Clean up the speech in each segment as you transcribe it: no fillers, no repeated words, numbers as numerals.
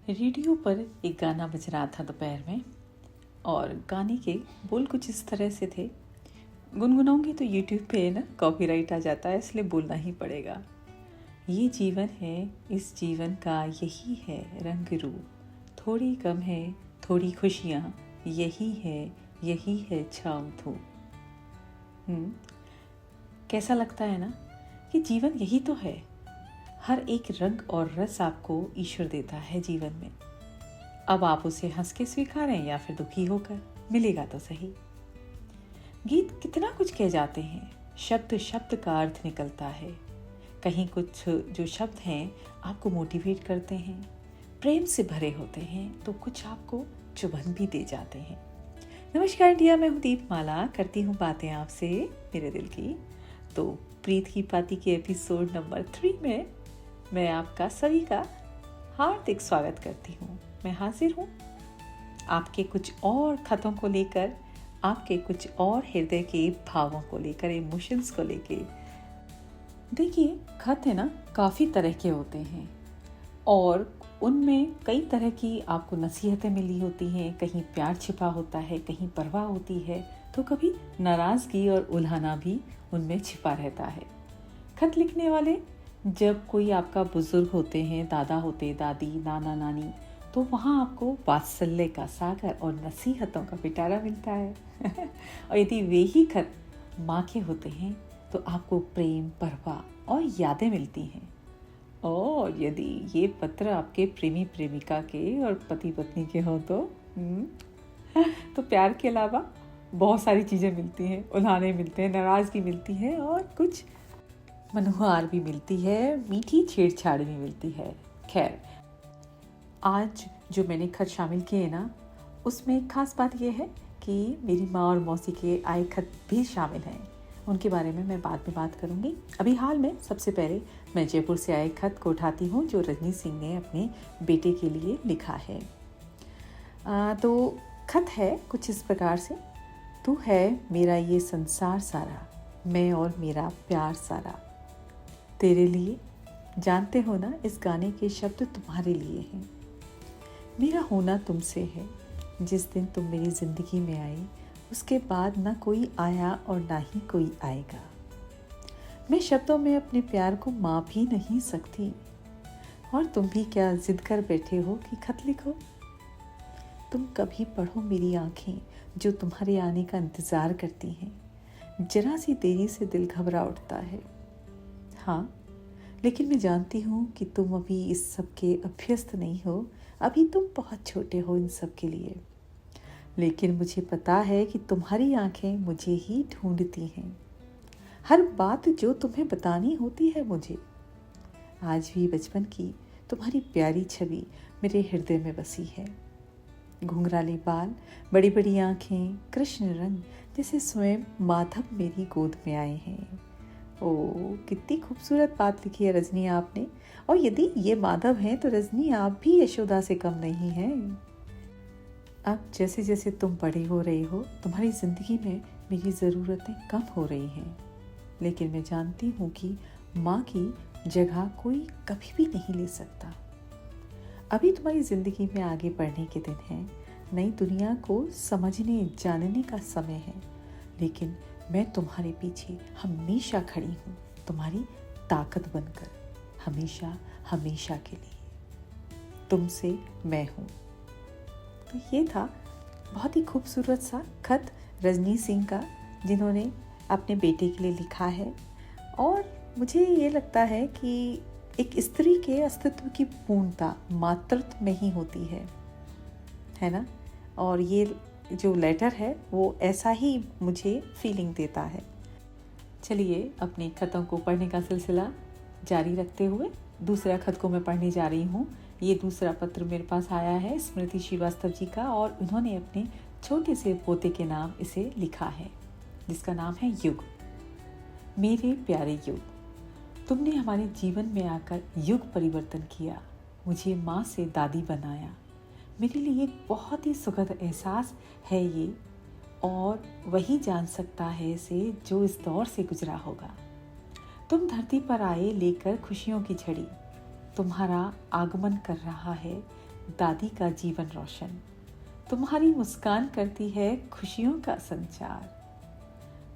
Radio पर एक गाना बज रहा था दोपहर में और गाने के बोल कुछ इस तरह से थे। गुनगुनाऊंगी तो यूट्यूब पे ना कॉपीराइट आ जाता है, इसलिए बोलना ही पड़ेगा। ये जीवन है, इस जीवन का यही है रंग रूप, थोड़ी कम है थोड़ी खुशियाँ, यही है छाँव धूप। कैसा लगता है ना कि जीवन यही तो है। हर एक रंग और रस आपको ईश्वर देता है जीवन में। अब आप उसे हंस के स्वीकारें या फिर दुखी होकर, मिलेगा तो सही। गीत कितना कुछ कह जाते हैं, शब्द शब्द का अर्थ निकलता है। कहीं कुछ जो शब्द हैं आपको मोटिवेट करते हैं, प्रेम से भरे होते हैं, तो कुछ आपको चुभन भी दे जाते हैं। नमस्कार इंडिया, मैं हूँ दीपमाला, करती हूँ बातें आपसे मेरे दिल की। तो प्रीत की पाती के एपिसोड नंबर 3 में मैं आपका सभी का हार्दिक स्वागत करती हूँ। मैं हाजिर हूँ आपके कुछ और खतों को लेकर, आपके कुछ और हृदय के भावों को लेकर, इमोशंस को लेकर। देखिए, खत है ना काफ़ी तरह के होते हैं और उनमें कई तरह की आपको नसीहतें मिली होती हैं। कहीं प्यार छिपा होता है, कहीं परवाह होती है, तो कभी नाराज़गी और उल्हाना भी उनमें छिपा रहता है। खत लिखने वाले जब कोई आपका बुजुर्ग होते हैं, दादा होते, दादी, नाना नानी, तो वहाँ आपको वात्सल्य का सागर और नसीहतों का पिटारा मिलता है। और यदि वे ही खत माँ के होते हैं तो आपको प्रेम, परवाह और यादें मिलती हैं। और यदि ये पत्र आपके प्रेमी प्रेमिका के और पति पत्नी के हो तो प्यार के अलावा बहुत सारी चीज़ें मिलती हैं। उल्हाने मिलते हैं, नाराज़गी मिलती है और कुछ मनोहार भी मिलती है, मीठी छेड़छाड़ भी मिलती है। खैर, आज जो मैंने खत शामिल किए ना, उसमें एक खास बात यह है कि मेरी माँ और मौसी के आए खत भी शामिल हैं। उनके बारे में मैं बाद में बात करूँगी। अभी हाल में सबसे पहले मैं जयपुर से आए खत को उठाती हूँ, जो रजनी सिंह ने अपने बेटे के लिए लिखा है। तो खत है कुछ इस प्रकार से। तू है मेरा ये संसार सारा, मैं और मेरा प्यार सारा, तेरे लिए। जानते हो ना, इस गाने के शब्द तुम्हारे लिए हैं। मेरा होना तुमसे है, जिस दिन तुम मेरी ज़िंदगी में आई, उसके बाद ना कोई आया और ना ही कोई आएगा। मैं शब्दों में अपने प्यार को माप ही नहीं सकती, और तुम भी क्या जिद कर बैठे हो कि खत लिखो। तुम कभी पढ़ो मेरी आंखें जो तुम्हारे आने का इंतज़ार करती हैं। जरा सी देरी से दिल घबरा उठता है। हाँ, लेकिन मैं जानती हूँ कि तुम अभी इस सब के अभ्यस्त नहीं हो। अभी तुम बहुत छोटे हो इन सब के लिए। लेकिन मुझे पता है कि तुम्हारी आंखें मुझे ही ढूंढती हैं। हर बात जो तुम्हें बतानी होती है मुझे। आज भी बचपन की तुम्हारी प्यारी छवि मेरे हृदय में बसी है। घुंघराले बाल, बड़ी बड़ी आंखें, कृष्ण रंग, जैसे स्वयं माधव मेरी गोद में आए हैं। ओह, कितनी खूबसूरत बात लिखी है रजनी आपने। और यदि ये माधव हैं तो रजनी आप भी यशोदा से कम नहीं हैं। अब जैसे जैसे तुम बड़े हो रहे हो, तुम्हारी ज़िंदगी में मेरी ज़रूरतें कम हो रही हैं। लेकिन मैं जानती हूँ कि माँ की जगह कोई कभी भी नहीं ले सकता। अभी तुम्हारी ज़िंदगी में आगे बढ़ने के दिन हैं। नई दुनिया को समझने जानने का समय है। लेकिन मैं तुम्हारे पीछे हमेशा खड़ी हूँ, तुम्हारी ताकत बनकर, हमेशा हमेशा के लिए। तुमसे मैं हूँ। तो ये था बहुत ही खूबसूरत सा खत रजनी सिंह का, जिन्होंने अपने बेटे के लिए लिखा है। और मुझे ये लगता है कि एक स्त्री के अस्तित्व की पूर्णता मातृत्व में ही होती है ना। और ये जो लेटर है वो ऐसा ही मुझे फीलिंग देता है। चलिए, अपने खतों को पढ़ने का सिलसिला जारी रखते हुए दूसरा खत को मैं पढ़ने जा रही हूँ। ये दूसरा पत्र मेरे पास आया है स्मृति श्रीवास्तव जी का, और उन्होंने अपने छोटे से पोते के नाम इसे लिखा है, जिसका नाम है युग। मेरे प्यारे युग, तुमने हमारे जीवन में आकर युग परिवर्तन किया, मुझे माँ से दादी बनाया। मेरे लिए एक बहुत ही सुखद एहसास है ये, और वही जान सकता है इसे जो इस दौर से गुजरा होगा। तुम धरती पर आए लेकर खुशियों की झड़ी, तुम्हारा आगमन कर रहा है दादी का जीवन रोशन। तुम्हारी मुस्कान करती है खुशियों का संचार।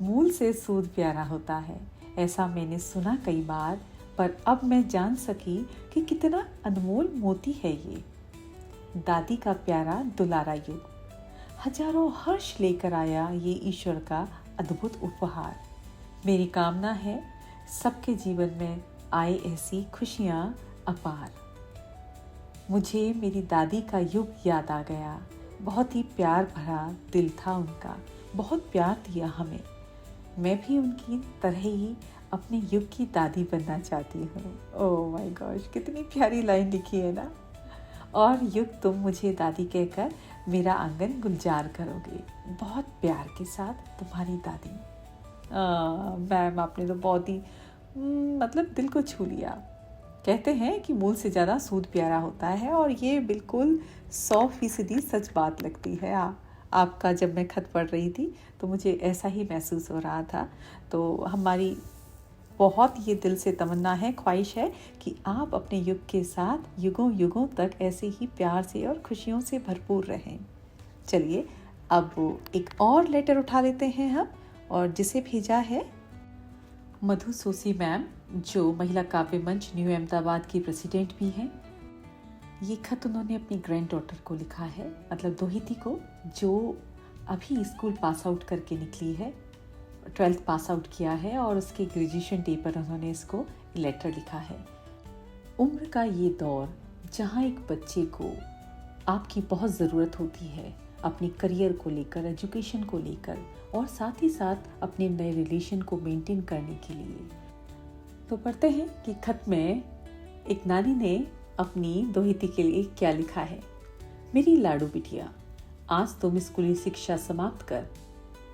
मूल से सूद प्यारा होता है, ऐसा मैंने सुना कई बार, पर अब मैं जान सकी कि कितना अनमोल मोती है ये। दादी का प्यारा दुलारा युग हजारों हर्ष लेकर आया ये ईश्वर का अद्भुत उपहार। मेरी कामना है सबके जीवन में आए ऐसी खुशियाँ अपार। मुझे मेरी दादी का युग याद आ गया, बहुत ही प्यार भरा दिल था उनका, बहुत प्यार दिया हमें। मैं भी उनकी तरह ही अपने युग की दादी बनना चाहती हूँ। ओह माय गॉश, कितनी प्यारी लाइन लिखी है ना। और युग तुम मुझे दादी कहकर मेरा आंगन गुलजार करोगे, बहुत प्यार के साथ तुम्हारी दादी। मैम, आपने तो बहुत ही मतलब दिल को छू लिया। कहते हैं कि मूल से ज़्यादा सूद प्यारा होता है, और ये बिल्कुल 100% सच बात लगती है। आपका जब मैं खत पढ़ रही थी तो मुझे ऐसा ही महसूस हो रहा था। तो हमारी बहुत ये दिल से तमन्ना है, ख्वाहिश है कि आप अपने युग के साथ युगों युगों तक ऐसे ही प्यार से और खुशियों से भरपूर रहें। चलिए अब एक और लेटर उठा लेते हैं हम, और जिसे भेजा है मधु सोसी मैम, जो महिला काव्य मंच न्यू अहमदाबाद की प्रेसिडेंट भी हैं। ये खत उन्होंने अपनी ग्रैंड डॉटर को लिखा है, मतलब दोहिती को, जो अभी स्कूल पास आउट करके निकली है, 12th पास आउट किया है, और उसके ग्रेजुएशन डे पर उन्होंने इसको लेटर लिखा है। उम्र का ये दौर जहाँ एक बच्चे को आपकी बहुत ज़रूरत होती है अपनी करियर को लेकर, एजुकेशन को लेकर, और साथ ही साथ अपने नए रिलेशन को मेंटेन करने के लिए। तो पढ़ते हैं कि खत में एक नानी ने अपनी दोहिती के लिए क्या लिखा है। मेरी लाडू बिटिया, आज तुम स्कूली शिक्षा समाप्त कर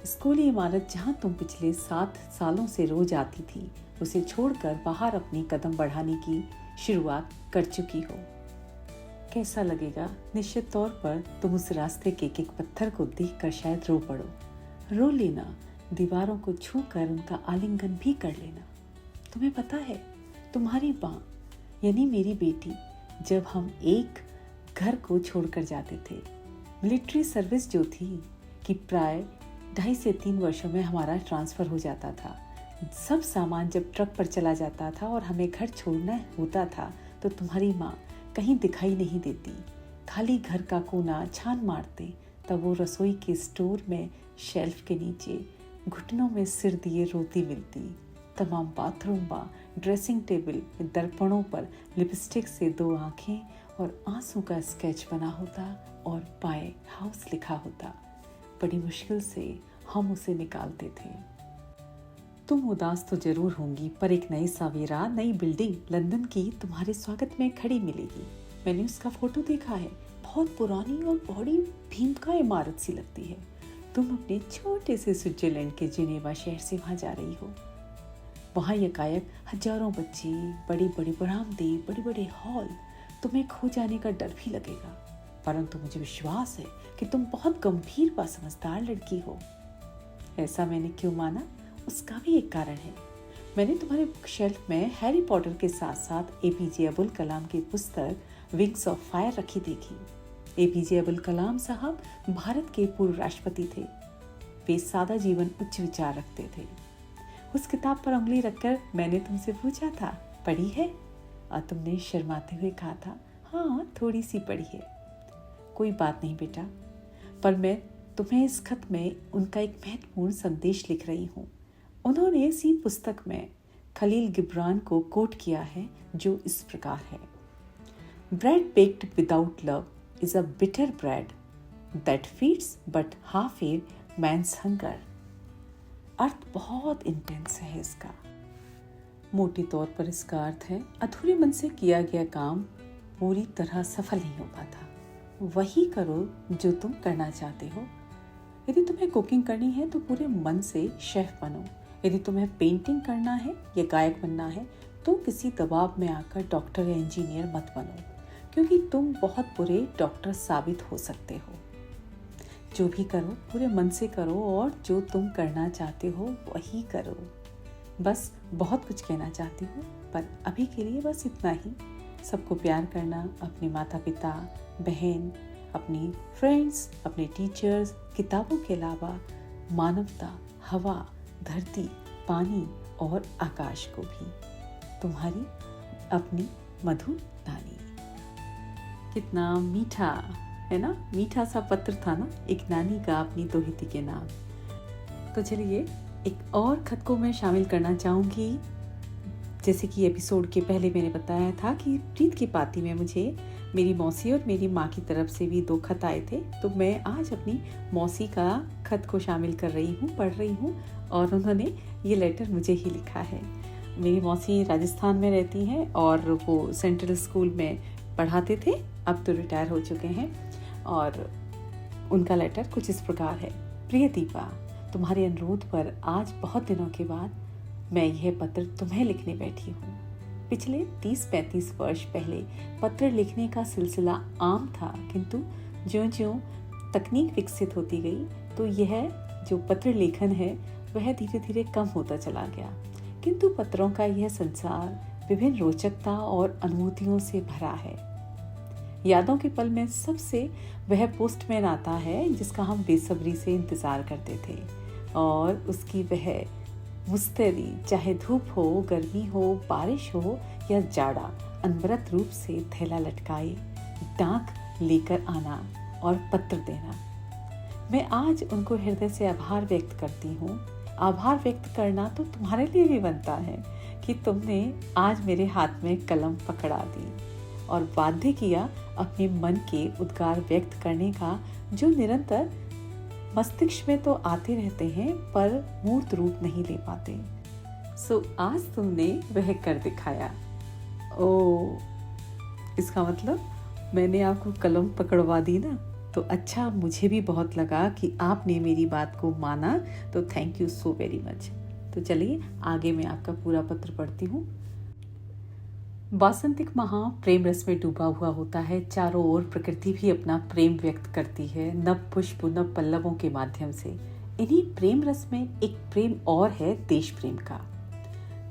स्कूली इमारत जहाँ तुम पिछले 7 सालों से रोज आती थी, उसे छोड़कर बाहर अपनी कदम बढ़ाने की शुरुआत कर चुकी हो। कैसा लगेगा? निश्चित तौर पर तुम उस रास्ते के एक पत्थर को देखकर शायद रो पड़ो। रो लेना, दीवारों को छूकर उनका आलिंगन भी कर लेना। तुम्हें पता है, तुम्हारी माँ यानी मेरी बेटी, जब हम एक घर को छोड़कर जाते थे, मिलिट्री सर्विस जो थी कि प्राय 2.5 से 3 वर्षों में हमारा ट्रांसफ़र हो जाता था। सब सामान जब ट्रक पर चला जाता था और हमें घर छोड़ना होता था, तो तुम्हारी माँ कहीं दिखाई नहीं देती, खाली घर का कोना छान मारते। तब वो रसोई के स्टोर में शेल्फ के नीचे घुटनों में सिर दिए रोती मिलती। तमाम बाथरूम बा ड्रेसिंग टेबल में दर्पणों पर लिपस्टिक से 2 आँखें और आंसू का स्केच बना होता, और पाए हाउस लिखा होता। बड़ी मुश्किल से हम उसे निकालते थे। तुम उदास तो जरूर होंगी, पर एक नई सवेरा, नई बिल्डिंग लंदन की तुम्हारे स्वागत में खड़ी मिलेगी। मैंने उसका फोटो देखा है, बहुत पुरानी और बड़ी भीमका इमारत सी लगती है। तुम अपने छोटे से स्विट्जरलैंड के जिनेवा शहर से वहां जा रही हो। वहां यकायक हजारों बच्चे, बड़े बड़े बरामदे, बड़े बड़े हॉल, तुम्हें खो जाने का डर भी लगेगा। परंतु मुझे विश्वास है कि तुम बहुत गंभीर व समझदार लड़की हो। ऐसा मैंने क्यों माना, उसका भी एक कारण है। मैंने तुम्हारे बुक शेल्फ में हैरी पॉटर के साथ साथ एपीजे अब्दुल कलाम की पुस्तक विंग्स ऑफ फायर रखी देखी। एपीजे अब्दुल कलाम साहब भारत के पूर्व राष्ट्रपति थे। वे सादा जीवन, उच्च विचार रखते थे। उस किताब पर उंगली रखकर मैंने तुमसे पूछा था, पढ़ी है? और तुमने शर्माते हुए कहा था, हाँ थोड़ी सी पढ़ी है। कोई बात नहीं बेटा, पर मैं तुम्हें इस खत में उनका एक महत्वपूर्ण संदेश लिख रही हूँ। उन्होंने इसी पुस्तक में खलील गिब्रान को कोट किया है, जो इस प्रकार है, bread baked without love is a bitter bread that feeds but half a man's hunger. अर्थ बहुत इंटेंस है इसका। मोटे तौर पर इसका अर्थ है, अधूरे मन से किया गया काम पूरी तरह सफल नहीं हो पाता। वही करो जो तुम करना चाहते हो। यदि तुम्हें कुकिंग करनी है तो पूरे मन से शेफ बनो। यदि तुम्हें पेंटिंग करना है या गायक बनना है तो किसी दबाव में आकर डॉक्टर या इंजीनियर मत बनो, क्योंकि तुम बहुत बुरे डॉक्टर साबित हो सकते हो। जो भी करो पूरे मन से करो, और जो तुम करना चाहते हो वही करो। बस बहुत कुछ कहना चाहती हूँ, पर अभी के लिए बस इतना ही। सबको प्यार करना, अपने माता पिता, बहन, अपनी फ्रेंड्स, अपने टीचर्स, किताबों के अलावा मानवता, हवा, धरती, पानी और आकाश को भी। तुम्हारी अपनी मधु नानी। कितना मीठा है ना, मीठा सा पत्र था ना, एक नानी का अपनी दोहिती के नाम। तो चलिए एक और खत को मैं शामिल करना चाहूँगी। जैसे कि एपिसोड के पहले मैंने बताया था कि प्रीत की पाती में मुझे मेरी मौसी और मेरी माँ की तरफ से भी 2 खत आए थे, तो मैं आज अपनी मौसी का खत को शामिल कर रही हूँ, पढ़ रही हूँ, और उन्होंने ये लेटर मुझे ही लिखा है। मेरी मौसी राजस्थान में रहती हैं और वो सेंट्रल स्कूल में पढ़ाते थे, अब तो रिटायर हो चुके हैं। और उनका लेटर कुछ इस प्रकार है। प्रिय दीपा, तुम्हारे अनुरोध पर आज बहुत दिनों के बाद मैं यह पत्र तुम्हें लिखने बैठी हूँ। पिछले 30-35 वर्ष पहले पत्र लिखने का सिलसिला आम था, किंतु ज्यों-ज्यों तकनीक विकसित होती गई तो यह जो पत्र लेखन है वह धीरे धीरे कम होता चला गया। किंतु पत्रों का यह संसार विभिन्न रोचकता और अनुभूतियों से भरा है। यादों के पल में सबसे वह पोस्टमैन आता है जिसका हम बेसब्री से इंतजार करते थे, और उसकी वह मुस्तैदी, चाहे धूप हो, गर्मी हो, बारिश हो या जाड़ा, अनवरत रूप से थैला लटकाए डाक लेकर आना और पत्र देना। मैं आज उनको हृदय से आभार व्यक्त करती हूँ। आभार व्यक्त करना तो तुम्हारे लिए भी बनता है कि तुमने आज मेरे हाथ में कलम पकड़ा दी और बाध्य किया अपने मन के उद्गार व्यक्त करने का, जो निरंतर मस्तिष्क में तो आते रहते हैं पर मूर्त रूप नहीं ले पाते। सो आज तुमने वह कर दिखाया। ओ, इसका मतलब मैंने आपको कलम पकड़वा दी ना, तो अच्छा, मुझे भी बहुत लगा कि आपने मेरी बात को माना, तो thank you so very much. तो चलिए आगे मैं आपका पूरा पत्र पढ़ती हूँ। वासंतिक महा प्रेम रस में डूबा हुआ होता है। चारों ओर प्रकृति भी अपना प्रेम व्यक्त करती है, नव पुष्प, नव पल्लवों के माध्यम से। इन्हीं प्रेम रस में एक प्रेम और है, देश प्रेम का,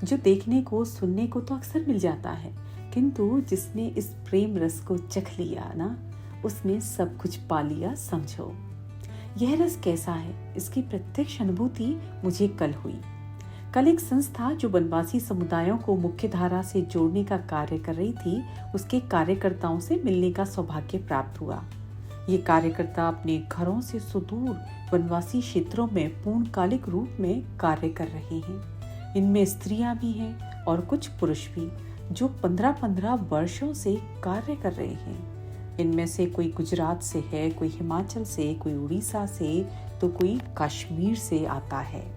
जो देखने को, सुनने को तो अक्सर मिल जाता है, किंतु जिसने इस प्रेम रस को चख लिया ना, उसने सब कुछ पा लिया समझो। यह रस कैसा है, इसकी प्रत्यक्ष अनुभूति मुझे कल हुई। कल एक संस्था जो वनवासी समुदायों को मुख्य धारा से जोड़ने का कार्य कर रही थी, उसके कार्यकर्ताओं से मिलने का सौभाग्य प्राप्त हुआ। ये कार्यकर्ता अपने घरों से सुदूर वनवासी क्षेत्रों में पूर्णकालिक रूप में कार्य कर रहे हैं। इनमें स्त्रियां भी हैं और कुछ पुरुष भी, जो 15-15 वर्षों से कार्य कर रहे हैं। इनमें से कोई गुजरात से है, कोई हिमाचल से, कोई उड़ीसा से, तो कोई कश्मीर से आता है।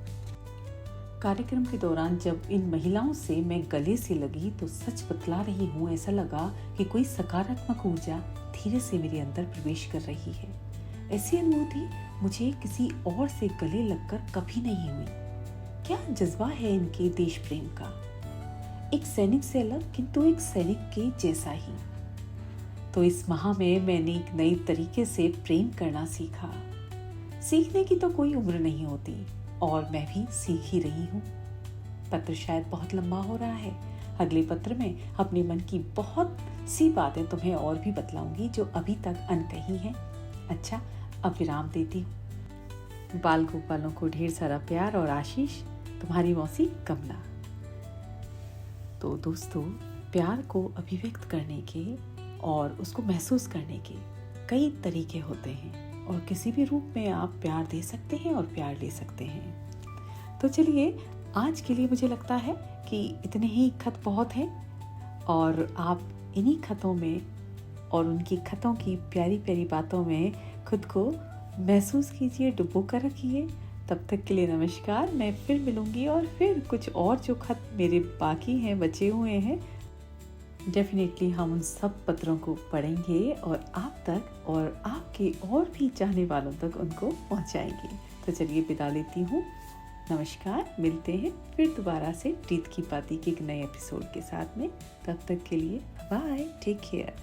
कार्यक्रम के दौरान जब इन महिलाओं से मैं गले से लगी तो सच बतला रही हूँ, ऐसा लगा कि कोई सकारात्मक ऊर्जा धीरे से मेरे अंदर प्रवेश कर रही है। ऐसी अनुभूति मुझे किसी और से गले लगकर कभी नहीं हुई। क्या जज्बा है इनके देश प्रेम का, एक सैनिक से अलग किंतु एक सैनिक के जैसा ही। तो इस माह में मैंने एक नई तरीके से प्रेम करना सीखा। सीखने की तो कोई उम्र नहीं होती, और मैं भी सीख ही रही हूँ। पत्र शायद बहुत लंबा हो रहा है। अगले पत्र में अपने मन की बहुत सी बातें तुम्हें और भी बतलाऊंगी जो अभी तक अनकही हैं। अच्छा, अब विराम देती हूँ। बाल गोपालों को ढेर सारा प्यार और आशीष, तुम्हारी मौसी कमला। तो दोस्तों, प्यार को अभिव्यक्त करने के और उसको महसूस करने के कई तरीके होते हैं, और किसी भी रूप में आप प्यार दे सकते हैं और प्यार ले सकते हैं। तो चलिए, आज के लिए मुझे लगता है कि इतने ही खत बहुत हैं, और आप इन्हीं खतों में और उनकी खतों की प्यारी प्यारी बातों में खुद को महसूस कीजिए, डुबो कर रखिए। तब तक के लिए नमस्कार। मैं फिर मिलूंगी, और फिर कुछ और जो खत मेरे बाकी हैं, बचे हुए हैं, डेफिनेटली हम उन सब पत्रों को पढ़ेंगे और आप तक और आपके और भी चाहने वालों तक उनको पहुंचाएंगे। तो चलिए विदा लेती हूँ। नमस्कार, मिलते हैं फिर दोबारा से प्रीत की पाती के एक नए एपिसोड के साथ में। तब तक के लिए बाय, टेक केयर।